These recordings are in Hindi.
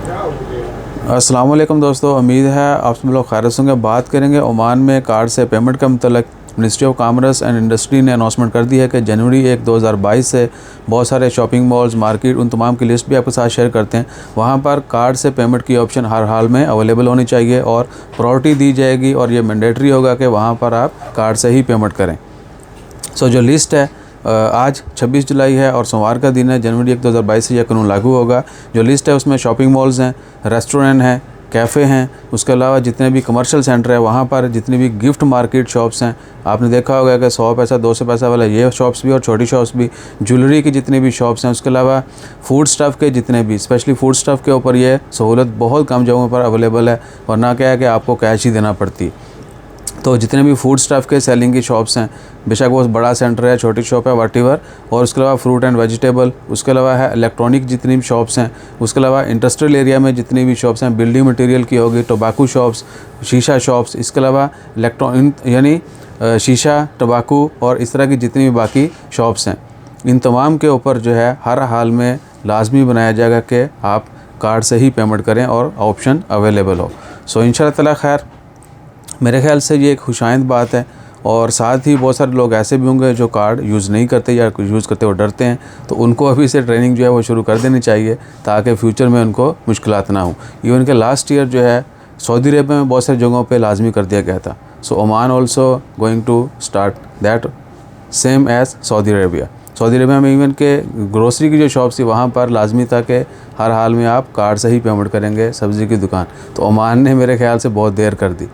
अस्सलाम वालेकुम दोस्तों, उम्मीद है आप सब लोग खैरियत होंगे। बात करेंगे ओमान में कार्ड से पेमेंट के मतलब। Ministry of commerce and industry ने अनाउंसमेंट कर दी है कि जनवरी 1 2022 से बहुत सारे शॉपिंग मॉल्स, मार्केट, उन तमाम की लिस्ट भी आपके साथ शेयर करते हैं। वहाँ पर कार्ड से पेमेंट की ऑप्शन हर हाल में अवेलेबल होनी चाहिए और प्रायोरिटी दी जाएगी और ये मैंडेटरी होगा कि वहाँ पर आप कार्ड से ही पेमेंट करें। जो लिस्ट है आज 26 जुलाई है और सोमवार का दिन है। जनवरी 1 2022 से यह कानून लागू होगा। जो लिस्ट है उसमें शॉपिंग मॉल्स हैं, रेस्टोरेंट हैं, कैफ़े हैं, उसके अलावा जितने भी कमर्शियल सेंटर है वहाँ पर जितनी भी गिफ्ट मार्केट शॉप्स हैं, आपने देखा होगा कि 100 पैसा 200 पैसा वाला ये शॉप्स भी और छोटी शॉप्स भी, ज्वेलरी की जितनी भी शॉप्स हैं, उसके अलावा फूड स्टफ़ के जितने भी, स्पेशली फूड स्टफ़ के ऊपर ये सहूलत बहुत कम जगहों पर अवेलेबल है, वरना क्या है कि आपको कैश ही देना पड़ती। तो जितने भी फूड स्टफ़ के सेलिंग की शॉप्स हैं, बेशक वो बड़ा सेंटर है, छोटी शॉप है, वॉटेवर, और उसके अलावा फ्रूट एंड वेजिटेबल, उसके अलावा है इलेक्ट्रॉनिक जितनी भी शॉप्स हैं, उसके अलावा इंडस्ट्रियल एरिया में जितनी भी शॉप्स हैं, बिल्डिंग मटेरियल की होगी, टोबाकू शॉप्स, शीशा शॉप्स, इसके अलावा यानी शीशा, टोबाकू और इस तरह की जितनी भी बाकी शॉप्स हैं, इन तमाम के ऊपर जो है हर हाल में लाजमी बनाया जाएगा कि आप कार्ड से ही पेमेंट करें और ऑप्शन अवेलेबल हो। सो इंशाअल्लाह ताला खैर, मेरे ख़्याल से ये एक खुशाइंद बात है। और साथ ही बहुत सारे लोग ऐसे भी होंगे जो कार्ड यूज़ नहीं करते या यूज़ करते वो डरते हैं, तो उनको अभी से ट्रेनिंग जो है वो शुरू कर देनी चाहिए ताकि फ्यूचर में उनको मुश्किलात ना हो। इवन के लास्ट ईयर जो है सऊदी अरेबिया में बहुत सारी जगहों पे लाजमी कर दिया गया था। So Oman also going to start that same as Saudi Arabia. Saudi Arabia में इवन के ग्रोसरी की जो शॉप्स थी वहाँ पर लाजमी था कि हर हाल में आप कार्ड से ही पेमेंट करेंगे, सब्ज़ी की दुकान। तो ओमान ने मेरे ख्याल से बहुत देर कर दी।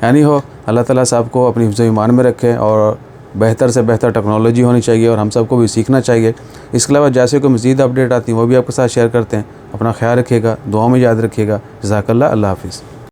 यानी हो अल्लाह ताला साहब को अपनी हिफ्ज़ ईमान में रखे और बेहतर से बेहतर टेक्नोलॉजी होनी चाहिए और हम सबको भी सीखना चाहिए। इसके अलावा जैसे कोई मज़ीद अपडेट आती हैं वो भी आपके साथ शेयर करते हैं। अपना ख्याल रखिएगा, दुआ में याद रखिएगा। जज़ाकल्लाह, अल्लाह हाफ़िज़।